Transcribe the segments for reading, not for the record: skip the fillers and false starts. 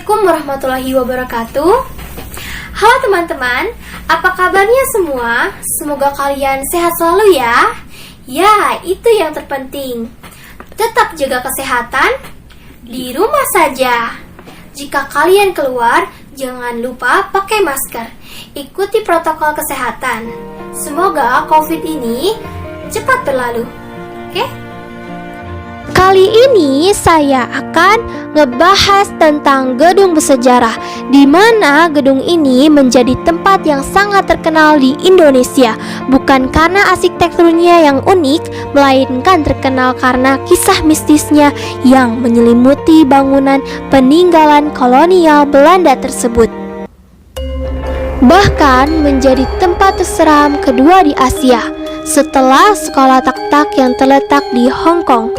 Assalamualaikum warahmatullahi wabarakatuh. Halo teman-teman, apa kabarnya semua? Semoga kalian sehat selalu ya. Ya, itu yang terpenting. Tetap jaga kesehatan di rumah saja. Jika kalian keluar, jangan lupa pakai masker. Ikuti protokol kesehatan. Semoga COVID ini cepat berlalu. Oke? Kali ini saya akan ngebahas tentang gedung bersejarah, di mana gedung ini menjadi tempat yang sangat terkenal di Indonesia. Bukan karena arsitekturnya yang unik, melainkan terkenal karena kisah mistisnya yang menyelimuti bangunan peninggalan kolonial Belanda tersebut. Bahkan menjadi tempat terseram kedua di Asia, setelah sekolah tak-tak yang terletak di Hong Kong.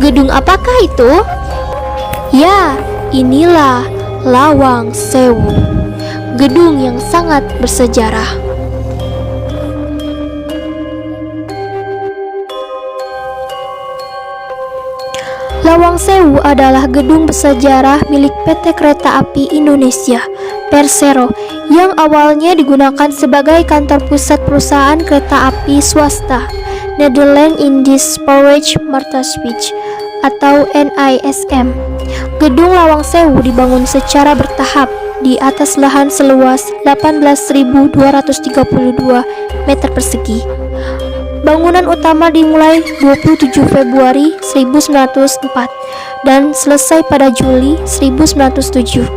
Gedung apakah itu? Ya, inilah Lawang Sewu, gedung yang sangat bersejarah. Lawang Sewu adalah gedung bersejarah milik PT Kereta Api Indonesia, Persero, yang awalnya digunakan sebagai kantor pusat perusahaan kereta api swasta, Nederland Indisch Spoorwegmaatschappij atau NISM. Gedung Lawang Sewu dibangun secara bertahap di atas lahan seluas 18.232 meter persegi. Bangunan utama dimulai 27 Februari 1904 dan selesai pada Juli 1907.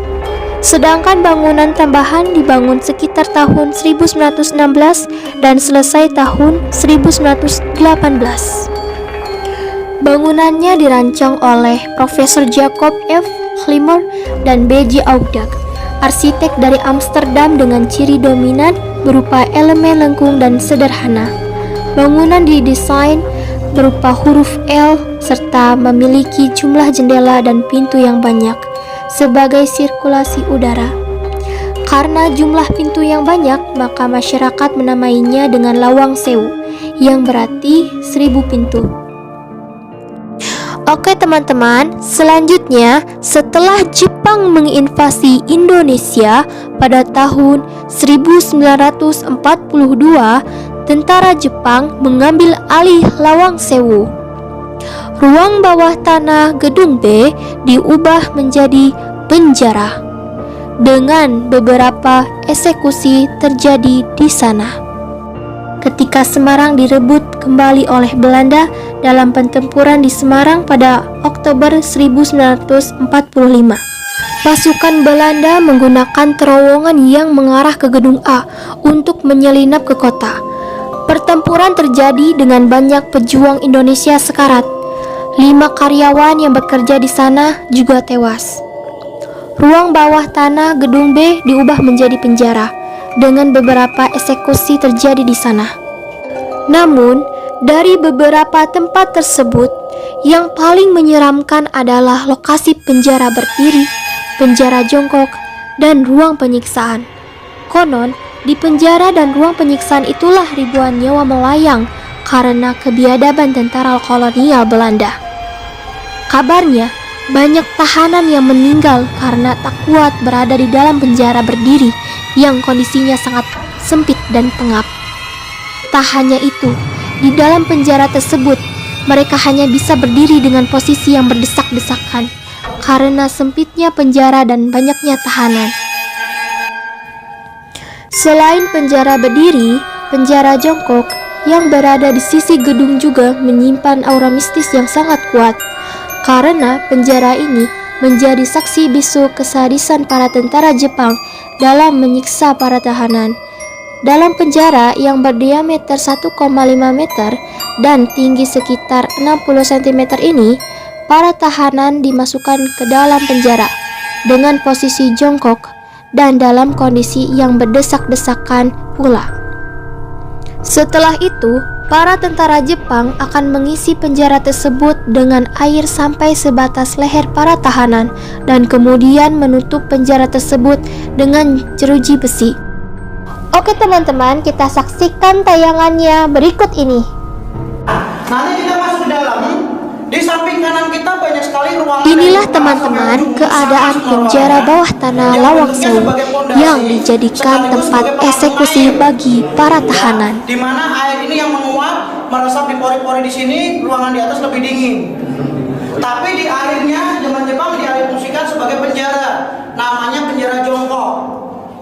Sedangkan bangunan tambahan dibangun sekitar tahun 1916 dan selesai tahun 1918. Bangunannya dirancang oleh Profesor Jacob F. Klimer dan B.J. Audag, arsitek dari Amsterdam dengan ciri dominan berupa elemen lengkung dan sederhana. Bangunan didesain berupa huruf L serta memiliki jumlah jendela dan pintu yang banyak sebagai sirkulasi udara. Karena jumlah pintu yang banyak, maka masyarakat menamainya dengan Lawang Sewu, yang berarti 1000 pintu. Oke teman-teman, selanjutnya setelah Jepang menginvasi Indonesia pada tahun 1942, tentara Jepang mengambil alih Lawang Sewu. Ruang bawah tanah gedung B diubah menjadi penjara, dengan beberapa eksekusi terjadi di sana. Ketika Semarang direbut kembali oleh Belanda dalam pertempuran di Semarang pada Oktober 1945, pasukan Belanda menggunakan terowongan yang mengarah ke gedung A untuk menyelinap ke kota. Pertempuran terjadi dengan banyak pejuang Indonesia sekarat. 5 karyawan yang bekerja di sana juga tewas. Ruang bawah tanah gedung B diubah menjadi penjara, dengan beberapa eksekusi terjadi di sana. Namun, dari beberapa tempat tersebut, yang paling menyeramkan adalah lokasi penjara berdiri, penjara jongkok, dan ruang penyiksaan. Konon, di penjara dan ruang penyiksaan itulah ribuan nyawa melayang karena kebiadaban tentara kolonial Belanda. Kabarnya, banyak tahanan yang meninggal karena tak kuat berada di dalam penjara berdiri yang kondisinya sangat sempit dan pengap. Tak hanya itu, di dalam penjara tersebut, mereka hanya bisa berdiri dengan posisi yang berdesak-desakan karena sempitnya penjara dan banyaknya tahanan. Selain penjara berdiri, penjara jongkok yang berada di sisi gedung juga menyimpan aura mistis yang sangat kuat, karena penjara ini menjadi saksi bisu kesadisan para tentara Jepang dalam menyiksa para tahanan. Dalam penjara yang berdiameter 1,5 meter dan tinggi sekitar 60 cm ini, para tahanan dimasukkan ke dalam penjara dengan posisi jongkok dan dalam kondisi yang berdesak-desakan pula. Setelah itu, para tentara Jepang akan mengisi penjara tersebut dengan air sampai sebatas leher para tahanan dan kemudian menutup penjara tersebut dengan jeruji besi. Oke teman-teman, kita saksikan tayangannya berikut ini. Nanti kita masuk ke dalam, di samping kanan kita banyak sekali ruangan. Inilah teman-teman keadaan penjara bawah tanah Lawang Sewu yang dijadikan tempat eksekusi bagi para tahanan. Di mana air ini yang menguap meresap di pori-pori di sini, ruangan di atas lebih dingin. Tapi di akhirnya zaman Jepang dialihfungsikan sebagai penjara, namanya penjara jongkok.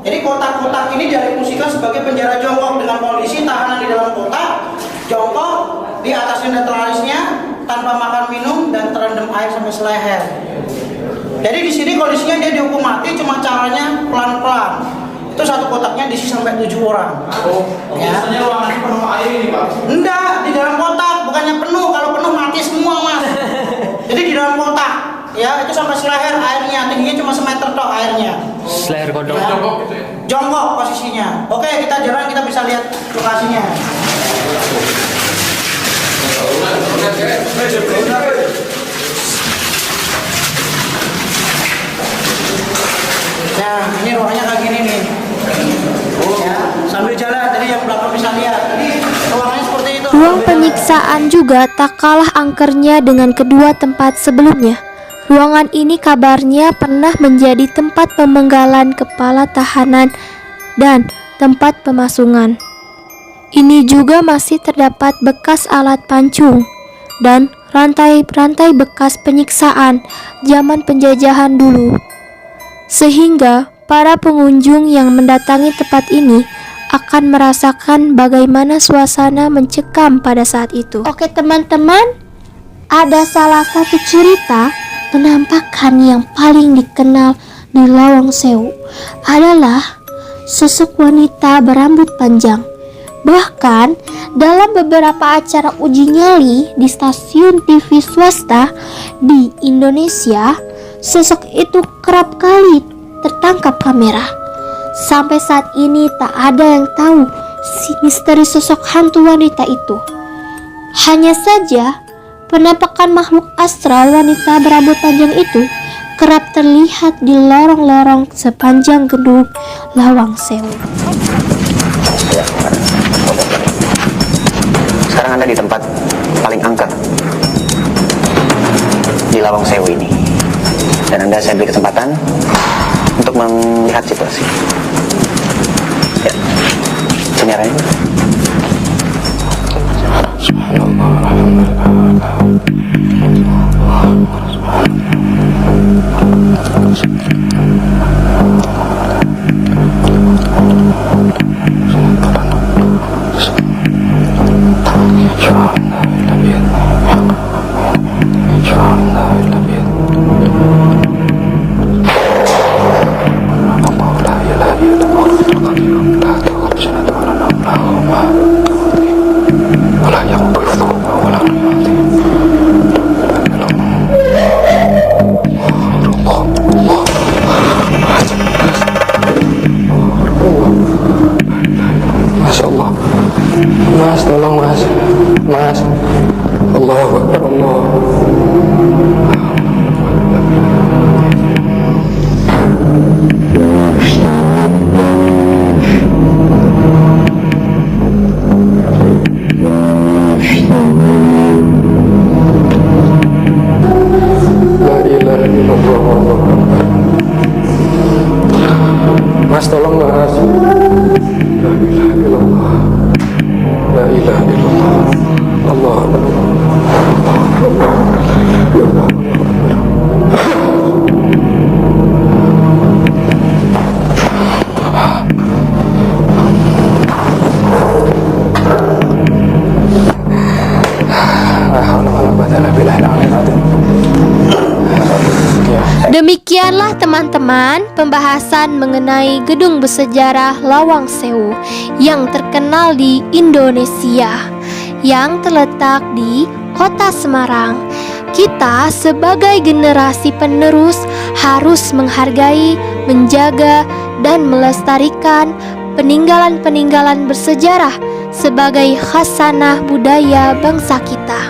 Jadi kotak-kotak ini dialihfungsikan sebagai penjara jongkok dengan kondisi tahanan di dalam kotak, jongkok, di atasnya ada teralisnya, tanpa makan minum dan terendam air sampai seleher. Jadi di sini kondisinya dia dihukum mati, cuma caranya pelan-pelan. Itu satu kotaknya diisi sampai 7 orang. Ya. Biasanya ruangannya penuh air ini, Pak? Enggak, di dalam kotak, bukannya penuh. Kalau penuh mati semua, Mas. Jadi di dalam kotak, ya itu sampai seleher airnya, tingginya cuma semeter tok airnya. Seleher kodok. Ya. Jongkok gitu ya? Jongkok posisinya. Oke, kita jalan, kita bisa lihat lokasinya. Nah, ini ruangannya kayak gini nih. Ya, sambil jalan, jadi yang belakang bisa lihat. Jadi ruangannya seperti itu. Ruang penyiksaan juga tak kalah angkernya dengan kedua tempat sebelumnya. Ruangan ini kabarnya pernah menjadi tempat pemenggalan kepala tahanan dan tempat pemasungan. Ini juga masih terdapat bekas alat pancung dan rantai-rantai bekas penyiksaan zaman penjajahan dulu. Sehingga para pengunjung yang mendatangi tempat ini akan merasakan bagaimana suasana mencekam pada saat itu. Oke teman-teman, ada salah satu cerita penampakan yang paling dikenal di Lawang Sewu adalah sosok wanita berambut panjang. Bahkan dalam beberapa acara uji nyali di stasiun TV swasta di Indonesia, sosok itu kerap kali tertangkap kamera. Sampai saat ini tak ada yang tahu si misteri sosok hantu wanita itu. Hanya saja penampakan makhluk astral wanita berambut panjang itu kerap terlihat di lorong-lorong sepanjang gedung Lawang Sewu. Sekarang Anda di tempat paling angker di Lawang Sewu ini, dan Anda saya beri kesempatan untuk melihat situasi. Ya, sini arahnya. Masya Allah. Mas, tolong mas. Mas. Allahu Akbar, Allah. La ilaha illallah, Allahu Akbar. Mas, tolong mas. La ilaha illallah. La ilaha illallah. Allah Akbar. Demikianlah teman-teman pembahasan mengenai gedung bersejarah Lawang Sewu yang terkenal di Indonesia yang terletak di Kota Semarang. Kita sebagai generasi penerus harus menghargai, menjaga, dan melestarikan peninggalan-peninggalan bersejarah sebagai khasanah budaya bangsa kita.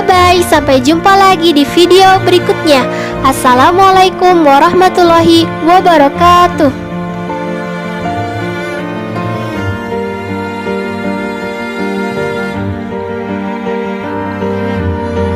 Bye, sampai jumpa lagi di video berikutnya. Assalamualaikum warahmatullahi wabarakatuh.